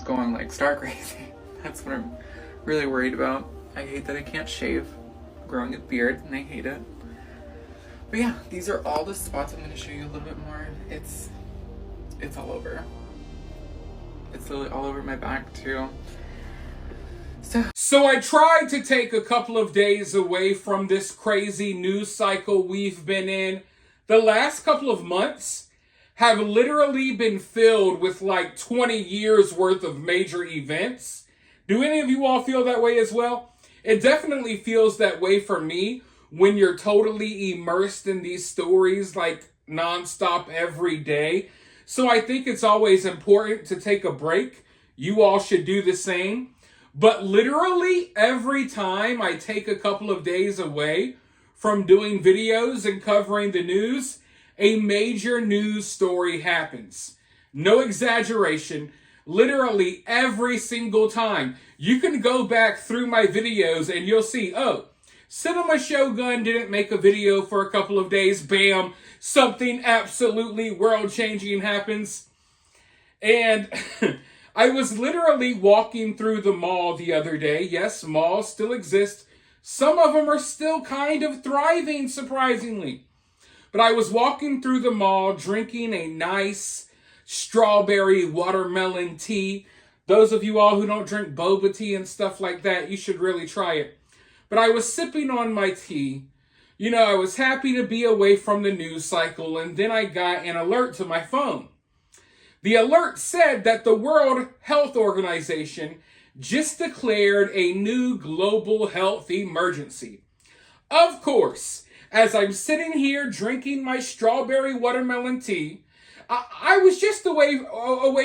going like star crazy. That's what I'm really worried about. I hate that I can't shave, growing a beard, and I hate it. But yeah, these are all the spots. I'm going to show you a little bit more. It's all over. It's literally all over my back too. So I tried to take a couple of days away from this crazy news cycle we've been in. The last couple of months have literally been filled with like 20 years worth of major events. Do any of you all feel that way as well? It definitely feels that way for me when you're totally immersed in these stories like nonstop every day. So I think it's always important to take a break. You all should do the same. But literally every time I take a couple of days away from doing videos and covering the news, a major news story happens. No exaggeration. Literally every single time. You can go back through my videos and you'll see, oh, Cinema Shogun didn't make a video for a couple of days. Bam, something absolutely world-changing happens. And I was literally walking through the mall the other day. Yes, malls still exist. Some of them are still kind of thriving, surprisingly. But I was walking through the mall drinking a nice strawberry watermelon tea. Those of you all who don't drink boba tea and stuff like that, you should really try it. But I was sipping on my tea. You know, I was happy to be away from the news cycle, and then I got an alert to my phone. The alert said that the World Health Organization just declared a new global health emergency. Of course, as I'm sitting here drinking my strawberry watermelon tea, I was just away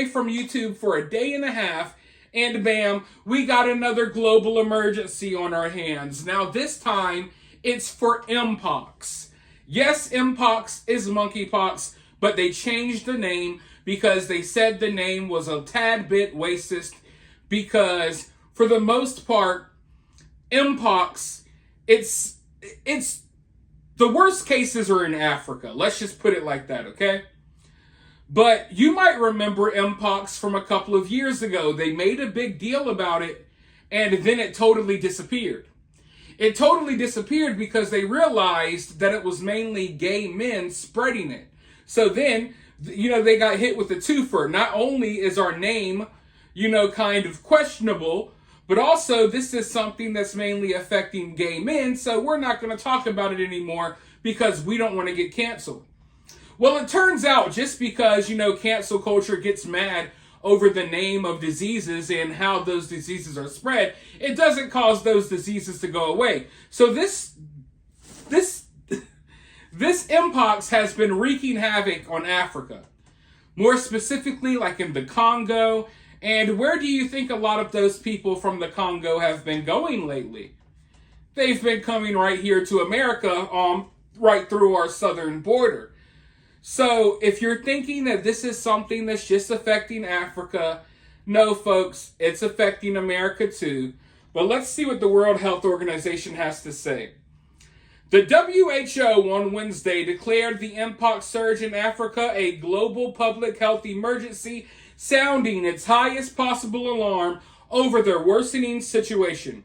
from YouTube for a day and a half, and bam, we got another global emergency on our hands. Now this time, it's for Mpox. Yes, Mpox is monkeypox, but they changed the name because they said the name was a tad bit racist, because for the most part, Mpox, it's the worst cases are in Africa. Let's just put it like that, okay? But you might remember Mpox from a couple of years ago. They made a big deal about it, and then it totally disappeared. It totally disappeared because they realized that it was mainly gay men spreading it. So then, you know, they got hit with a twofer. Not only is our name, you know, kind of questionable, but also this is something that's mainly affecting gay men, so we're not going to talk about it anymore because we don't want to get canceled. Well, it turns out just because, you know, cancel culture gets mad over the name of diseases and how those diseases are spread, it doesn't cause those diseases to go away. So this Mpox has been wreaking havoc on Africa. More specifically, like in the Congo. And where do you think a lot of those people from the Congo have been going lately? They've been coming right here to America, right through our southern border. So if you're thinking that this is something that's just affecting Africa, no, folks, it's affecting America too. But let's see what the World Health Organization has to say. The WHO on Wednesday declared the Mpox surge in Africa a global public health emergency, sounding its highest possible alarm over the worsening situation.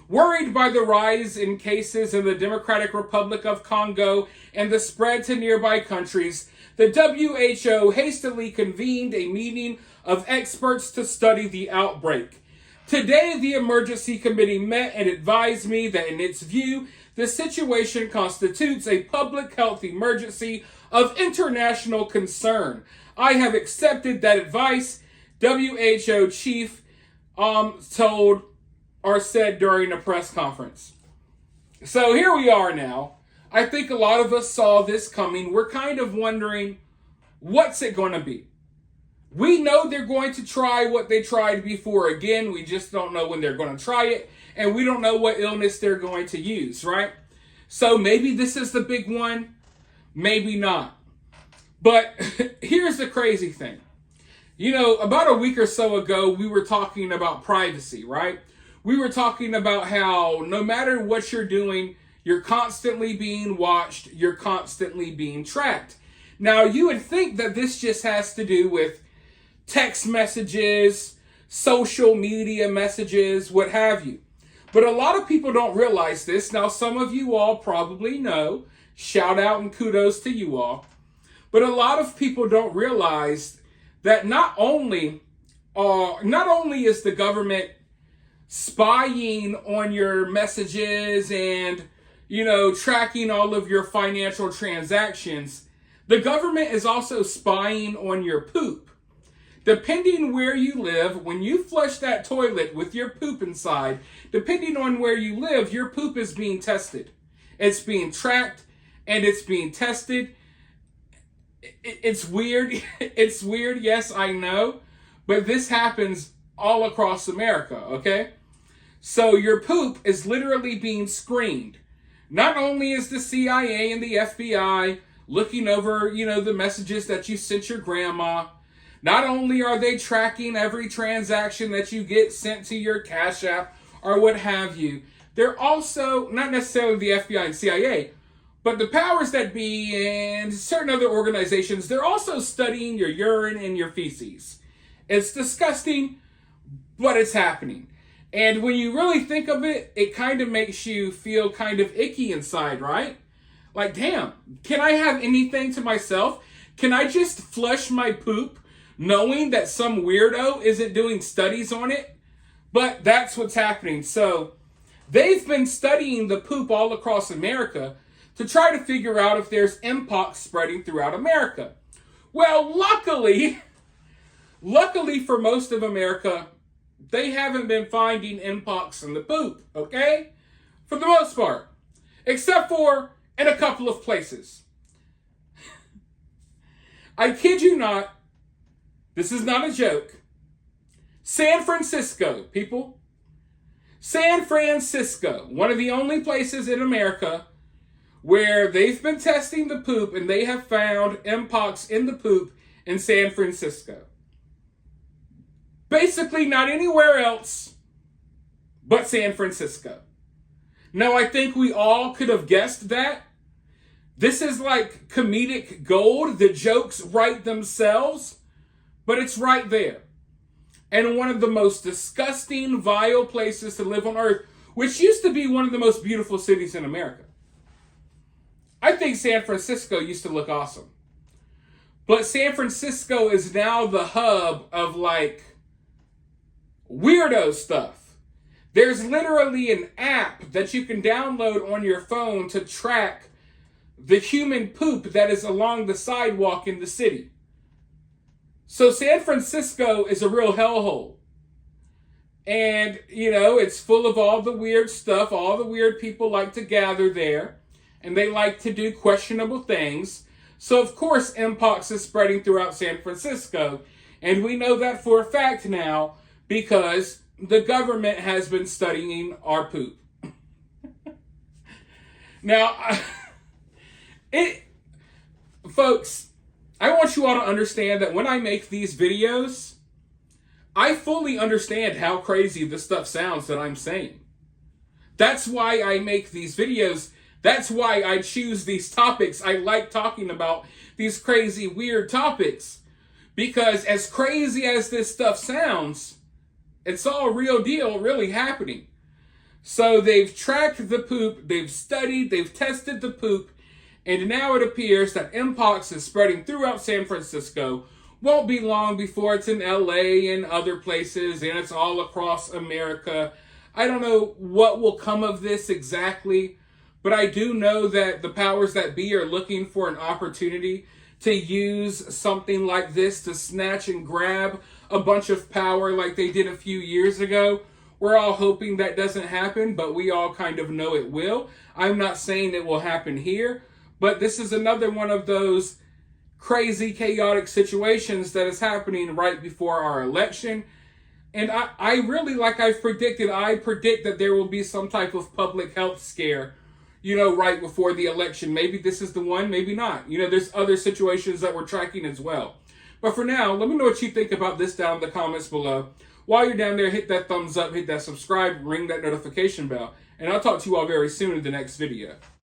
Worried by the rise in cases in the Democratic Republic of Congo and the spread to nearby countries, the WHO hastily convened a meeting of experts to study the outbreak. Today, the emergency committee met and advised me that in its view, the situation constitutes a public health emergency of international concern. I have accepted that advice, WHO chief told or said during a press conference. So here we are now. I think a lot of us saw this coming. We're kind of wondering, what's it going to be? We know they're going to try what they tried before again. We just don't know when they're going to try it. And we don't know what illness they're going to use, right? So maybe this is the big one. Maybe not. But here's the crazy thing. You know, about a week or so ago, we were talking about privacy, right? We were talking about how no matter what you're doing, you're constantly being watched, you're constantly being tracked. Now, you would think that this just has to do with text messages, social media messages, what have you. But a lot of people don't realize this. Now, some of you all probably know. Shout out and kudos to you all. But a lot of people don't realize that not only is the government spying on your messages and, tracking all of your financial transactions, the government is also spying on your poop. Depending where you live, when you flush that toilet with your poop inside, depending on where you live, your poop is being tested. It's being tracked and it's being tested. It's weird. It's weird, yes, I know. But this happens all across America, okay? So your poop is literally being screened. Not only is the CIA and the FBI looking over, the messages that you sent your grandma, not only are they tracking every transaction that you get sent to your Cash App or what have you, they're also, not necessarily the FBI and CIA, but the powers that be and certain other organizations, they're also studying your urine and your feces. It's disgusting, but it's happening. And when you really think of it, it kind of makes you feel kind of icky inside, right? Like, damn, can I have anything to myself? Can I just flush my poop knowing that some weirdo isn't doing studies on it? But that's what's happening. So they've been studying the poop all across America to try to figure out if there's Mpox spreading throughout America. Well, luckily for most of America, they haven't been finding Mpox in the poop, okay? For the most part. Except for in a couple of places. I kid you not, this is not a joke. San Francisco, people. San Francisco, one of the only places in America where they've been testing the poop and they have found Mpox in the poop in San Francisco. Basically not anywhere else but San Francisco. Now, I think we all could have guessed that. This is like comedic gold. The jokes write themselves, but it's right there. And one of the most disgusting, vile places to live on earth, which used to be one of the most beautiful cities in America. I think San Francisco used to look awesome. But San Francisco is now the hub of weirdo stuff. There's literally an app that you can download on your phone to track the human poop that is along the sidewalk in the city. So San Francisco is a real hellhole. And, it's full of all the weird stuff. All the weird people like to gather there. And they like to do questionable things. So, of course, Mpox is spreading throughout San Francisco. And we know that for a fact now because the government has been studying our poop. Now, folks, I want you all to understand that when I make these videos, I fully understand how crazy the stuff sounds that I'm saying. That's why I make these videos. That's why I choose these topics. I like talking about these crazy, weird topics. Because as crazy as this stuff sounds, it's all real deal, really happening. So they've tracked the poop, they've studied, they've tested the poop, and now it appears that Mpox is spreading throughout San Francisco. Won't be long before it's in LA and other places, and it's all across America. I don't know what will come of this exactly, but I do know that the powers that be are looking for an opportunity to use something like this to snatch and grab a bunch of power like they did a few years ago. We're all hoping that doesn't happen, but we all kind of know it will. I'm not saying it will happen here, but this is another one of those crazy, chaotic situations that is happening right before our election. And I really, like I've predicted, I predict that there will be some type of public health scare, right before the election. Maybe this is the one, maybe not. There's other situations that we're tracking as well. But for now, let me know what you think about this down in the comments below. While you're down there, hit that thumbs up, hit that subscribe, ring that notification bell. And I'll talk to you all very soon in the next video.